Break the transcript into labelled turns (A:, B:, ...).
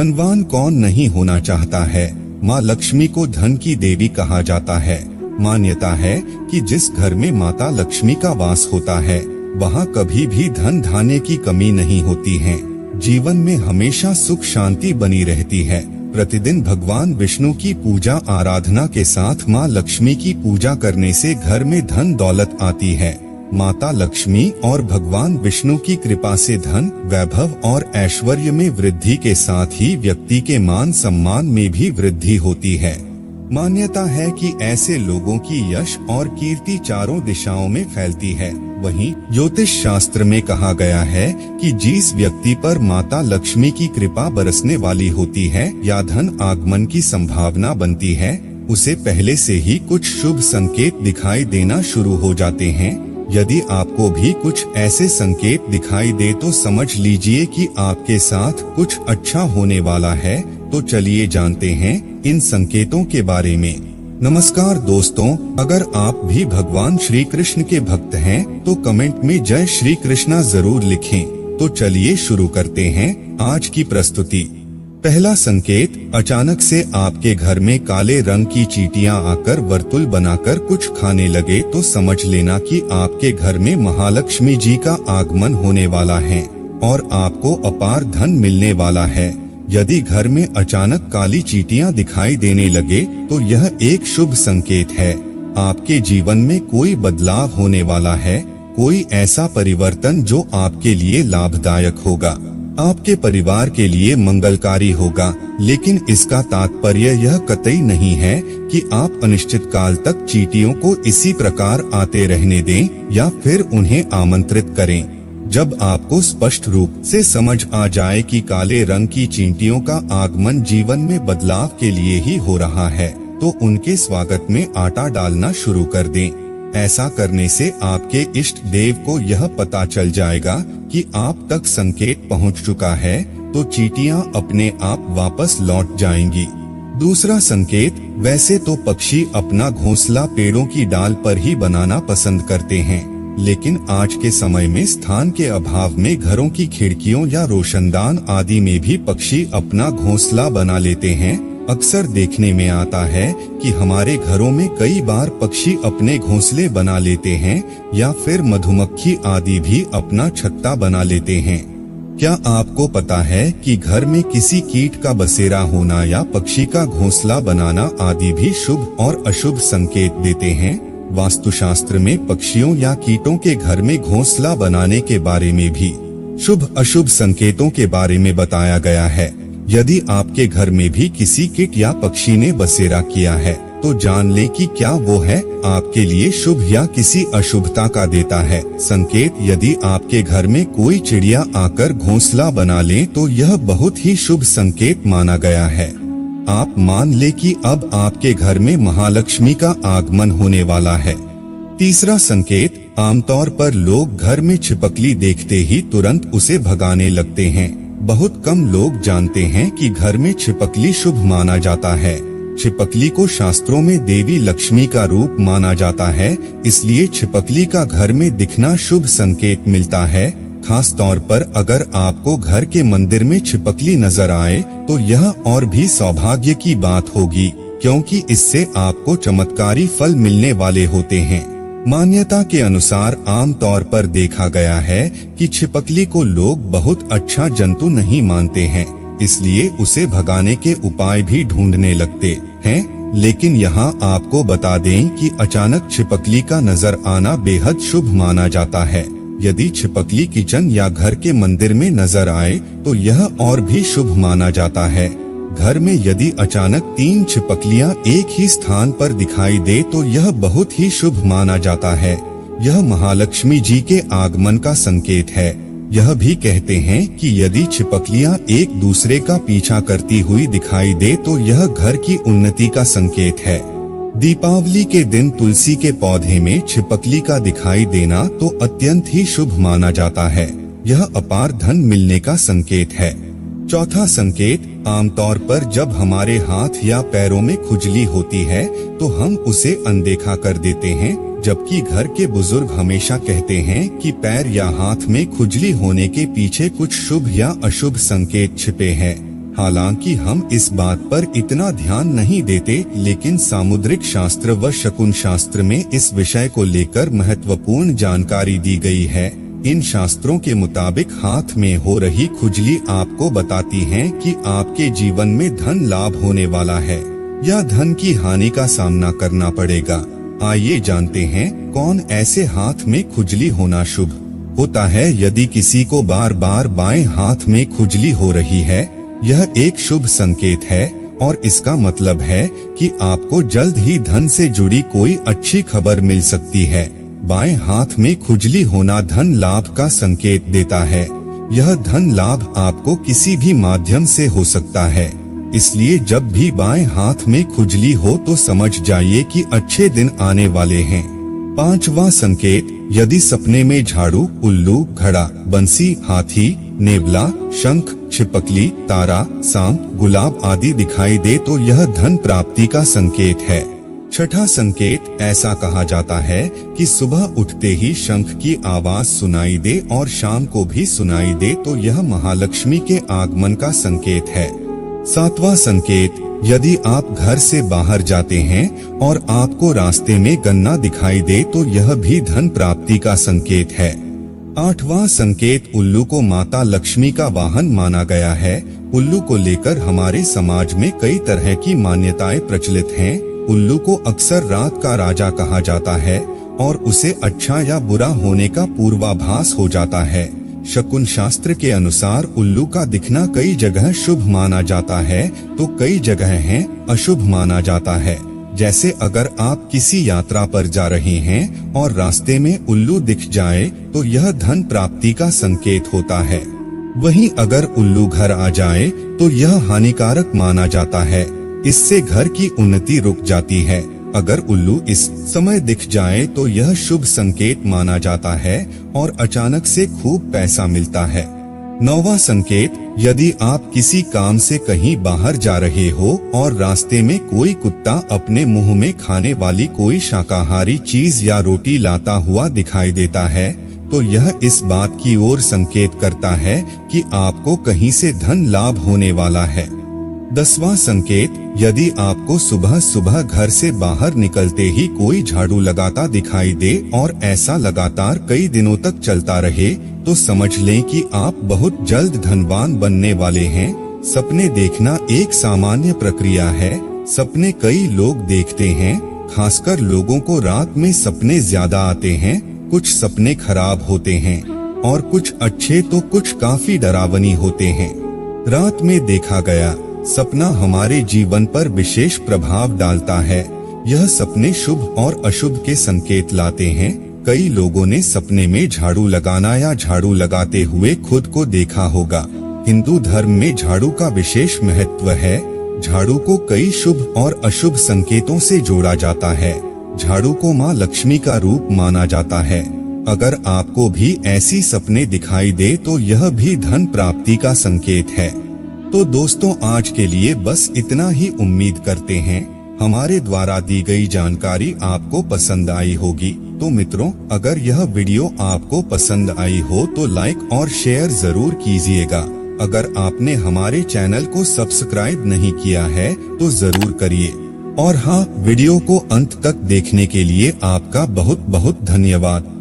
A: धनवान कौन नहीं होना चाहता है। माँ लक्ष्मी को धन की देवी कहा जाता है। मान्यता है कि जिस घर में माता लक्ष्मी का वास होता है वहाँ कभी भी धन धान्य की कमी नहीं होती है। जीवन में हमेशा सुख शांति बनी रहती है। प्रतिदिन भगवान विष्णु की पूजा आराधना के साथ माँ लक्ष्मी की पूजा करने से घर में धन दौलत आती है। माता लक्ष्मी और भगवान विष्णु की कृपा से धन, वैभव और ऐश्वर्य में वृद्धि के साथ ही व्यक्ति के मान सम्मान में भी वृद्धि होती है। मान्यता है कि ऐसे लोगों की यश और कीर्ति चारों दिशाओं में फैलती है। वहीं ज्योतिष शास्त्र में कहा गया है कि जिस व्यक्ति पर माता लक्ष्मी की कृपा बरसने वाली होती है या धन आगमन की संभावना बनती है, उसे पहले से ही कुछ शुभ संकेत दिखाई देना शुरू हो जाते हैं। यदि आपको भी कुछ ऐसे संकेत दिखाई दे तो समझ लीजिए कि आपके साथ कुछ अच्छा होने वाला है। तो चलिए जानते हैं इन संकेतों के बारे में। नमस्कार दोस्तों, अगर आप भी भगवान श्री कृष्ण के भक्त हैं तो कमेंट में जय श्री कृष्णा जरूर लिखें। तो चलिए शुरू करते हैं आज की प्रस्तुति। पहला संकेत, अचानक से आपके घर में काले रंग की चींटियां आकर वर्तुल बनाकर कुछ खाने लगे तो समझ लेना कि आपके घर में महालक्ष्मी जी का आगमन होने वाला है और आपको अपार धन मिलने वाला है। यदि घर में अचानक काली चींटियां दिखाई देने लगे तो यह एक शुभ संकेत है। आपके जीवन में कोई बदलाव होने वाला है, कोई ऐसा परिवर्तन जो आपके लिए लाभदायक होगा, आपके परिवार के लिए मंगलकारी होगा। लेकिन इसका तात्पर्य यह कतई नहीं है कि आप अनिश्चित काल तक चींटियों को इसी प्रकार आते रहने दें या फिर उन्हें आमंत्रित करें। जब आपको स्पष्ट रूप से समझ आ जाए कि काले रंग की चींटियों का आगमन जीवन में बदलाव के लिए ही हो रहा है, तो उनके स्वागत में आटा डालना शुरू कर दें। ऐसा करने से आपके इष्ट देव को यह पता चल जाएगा कि आप तक संकेत पहुंच चुका है, तो चींटियां अपने आप वापस लौट जाएंगी। दूसरा संकेत, वैसे तो पक्षी अपना घोंसला पेड़ों की डाल पर ही बनाना पसंद करते हैं, लेकिन आज के समय में स्थान के अभाव में घरों की खिड़कियों या रोशनदान आदि में भी पक्षी अपना घोंसला बना लेते हैं। अक्सर देखने में आता है कि हमारे घरों में कई बार पक्षी अपने घोंसले बना लेते हैं या फिर मधुमक्खी आदि भी अपना छत्ता बना लेते हैं। क्या आपको पता है कि घर में किसी कीट का बसेरा होना या पक्षी का घोंसला बनाना आदि भी शुभ और अशुभ संकेत देते हैं? वास्तुशास्त्र में पक्षियों या कीटों के घर में घोंसला बनाने के बारे में भी शुभ अशुभ संकेतों के बारे में बताया गया है। यदि आपके घर में भी किसी कीट या पक्षी ने बसेरा किया है तो जान ले कि क्या वो है आपके लिए शुभ या किसी अशुभता का देता है संकेत। यदि आपके घर में कोई चिड़िया आकर घोंसला बना ले तो यह बहुत ही शुभ संकेत माना गया है। आप मान ले कि अब आपके घर में महालक्ष्मी का आगमन होने वाला है। तीसरा संकेत, आमतौर पर लोग घर में छिपकली देखते ही तुरंत उसे भगाने लगते हैं। बहुत कम लोग जानते हैं कि घर में छिपकली शुभ माना जाता है। छिपकली को शास्त्रों में देवी लक्ष्मी का रूप माना जाता है, इसलिए छिपकली का घर में दिखना शुभ संकेत मिलता है। खास तौर पर अगर आपको घर के मंदिर में छिपकली नजर आए तो यह और भी सौभाग्य की बात होगी, क्योंकि इससे आपको चमत्कारी फल मिलने वाले होते हैं। मान्यता के अनुसार आम तौर पर देखा गया है कि छिपकली को लोग बहुत अच्छा जंतु नहीं मानते हैं, इसलिए उसे भगाने के उपाय भी ढूंढने लगते हैं। लेकिन यहाँ आपको बता दें कि अचानक छिपकली का नजर आना बेहद शुभ माना जाता है। यदि छिपकली किचन या घर के मंदिर में नजर आए तो यह और भी शुभ माना जाता है। घर में यदि अचानक 3 छिपकलियां एक ही स्थान पर दिखाई दे तो यह बहुत ही शुभ माना जाता है। यह महालक्ष्मी जी के आगमन का संकेत है। यह भी कहते हैं कि यदि छिपकलियां एक दूसरे का पीछा करती हुई दिखाई दे तो यह घर की उन्नति का संकेत है। दीपावली के दिन तुलसी के पौधे में छिपकली का दिखाई देना तो अत्यंत ही शुभ माना जाता है। यह अपार धन मिलने का संकेत है। चौथा संकेत, आमतौर पर जब हमारे हाथ या पैरों में खुजली होती है तो हम उसे अनदेखा कर देते हैं, जबकि घर के बुजुर्ग हमेशा कहते हैं कि पैर या हाथ में खुजली होने के पीछे कुछ शुभ या अशुभ संकेत छिपे हैं। हालांकि हम इस बात पर इतना ध्यान नहीं देते, लेकिन सामुद्रिक शास्त्र व शकुन शास्त्र में इस विषय को लेकर महत्वपूर्ण जानकारी दी गई है। इन शास्त्रों के मुताबिक हाथ में हो रही खुजली आपको बताती है कि आपके जीवन में धन लाभ होने वाला है या धन की हानि का सामना करना पड़ेगा। आइए जानते हैं कौन ऐसे हाथ में खुजली होना शुभ होता है। यदि किसी को बार बार बाएं हाथ में खुजली हो रही है, यह एक शुभ संकेत है और इसका मतलब है कि आपको जल्द ही धन से जुड़ी कोई अच्छी खबर मिल सकती है। बाएं हाथ में खुजली होना धन लाभ का संकेत देता है। यह धन लाभ आपको किसी भी माध्यम से हो सकता है, इसलिए जब भी बाएं हाथ में खुजली हो तो समझ जाइए कि अच्छे दिन आने वाले हैं। पांचवा संकेत, यदि सपने में झाड़ू, उल्लू, घड़ा, बंसी, हाथी, नेवला, शंख, छिपकली, तारा, सांप, गुलाब आदि दिखाई दे तो यह धन प्राप्ति का संकेत है। छठा संकेत, ऐसा कहा जाता है कि सुबह उठते ही शंख की आवाज सुनाई दे और शाम को भी सुनाई दे तो यह महालक्ष्मी के आगमन का संकेत है। सातवां संकेत, यदि आप घर से बाहर जाते हैं और आपको रास्ते में गन्ना दिखाई दे तो यह भी धन प्राप्ति का संकेत है। आठवां संकेत, उल्लू को माता लक्ष्मी का वाहन माना गया है। उल्लू को लेकर हमारे समाज में कई तरह की मान्यताएं प्रचलित हैं। उल्लू को अक्सर रात का राजा कहा जाता है और उसे अच्छा या बुरा होने का पूर्वाभास हो जाता है। शकुन शास्त्र के अनुसार उल्लू का दिखना कई जगह शुभ माना जाता है तो कई जगह है अशुभ माना जाता है। जैसे अगर आप किसी यात्रा पर जा रहे हैं और रास्ते में उल्लू दिख जाए तो यह धन प्राप्ति का संकेत होता है। वहीं अगर उल्लू घर आ जाए तो यह हानिकारक माना जाता है, इससे घर की उन्नति रुक जाती है। अगर उल्लू इस समय दिख जाए तो यह शुभ संकेत माना जाता है और अचानक से खूब पैसा मिलता है। नौवां संकेत, यदि आप किसी काम से कहीं बाहर जा रहे हो और रास्ते में कोई कुत्ता अपने मुंह में खाने वाली कोई शाकाहारी चीज या रोटी लाता हुआ दिखाई देता है तो यह इस बात की ओर संकेत करता है कि आपको कहीं से धन लाभ होने वाला है। 10वां संकेत, यदि आपको सुबह सुबह घर से बाहर निकलते ही कोई झाड़ू लगाता दिखाई दे और ऐसा लगातार कई दिनों तक चलता रहे तो समझ लें कि आप बहुत जल्द धनवान बनने वाले हैं। सपने देखना एक सामान्य प्रक्रिया है। सपने कई लोग देखते हैं, खासकर लोगों को रात में सपने ज्यादा आते हैं। कुछ सपने खराब होते हैं और कुछ अच्छे तो कुछ काफी डरावनी होते हैं। रात में देखा गया सपना हमारे जीवन पर विशेष प्रभाव डालता है। यह सपने शुभ और अशुभ के संकेत लाते हैं। कई लोगों ने सपने में झाड़ू लगाना या झाड़ू लगाते हुए खुद को देखा होगा। हिंदू धर्म में झाड़ू का विशेष महत्व है। झाड़ू को कई शुभ और अशुभ संकेतों से जोड़ा जाता है। झाड़ू को मां लक्ष्मी का रूप माना जाता है। अगर आपको भी ऐसी सपने दिखाई दे तो यह भी धन प्राप्ति का संकेत है। तो दोस्तों, आज के लिए बस इतना ही। उम्मीद करते हैं हमारे द्वारा दी गई जानकारी आपको पसंद आई होगी। तो मित्रों, अगर यह वीडियो आपको पसंद आई हो तो लाइक और शेयर जरूर कीजिएगा। अगर आपने हमारे चैनल को सब्सक्राइब नहीं किया है तो जरूर करिए। और हाँ, वीडियो को अंत तक देखने के लिए आपका बहुत बहुत धन्यवाद।